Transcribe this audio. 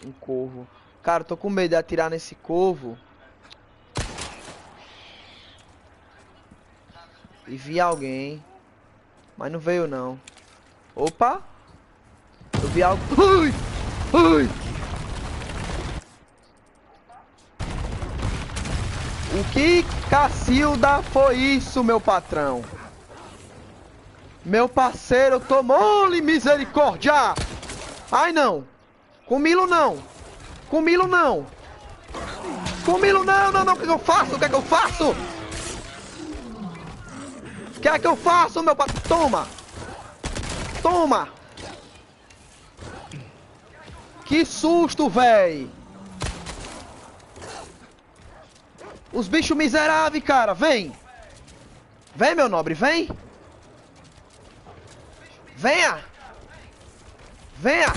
Um corvo. Cara, eu tô com medo de atirar nesse corvo. E vi alguém. Mas não veio não. Opa! Eu vi algo. Ui! Ui! O que Cacilda foi isso, meu patrão? Meu parceiro, tomou-lhe misericórdia! Ai não! Comilo não! Comilo não! Comilo não, não, não! O que eu faço? O que é que eu faço? O que é que eu faço, meu patrão? Toma! Toma! Que susto, véi! Os bichos miseráveis, cara! Vem! Vem, meu nobre, vem! Venha! Venha!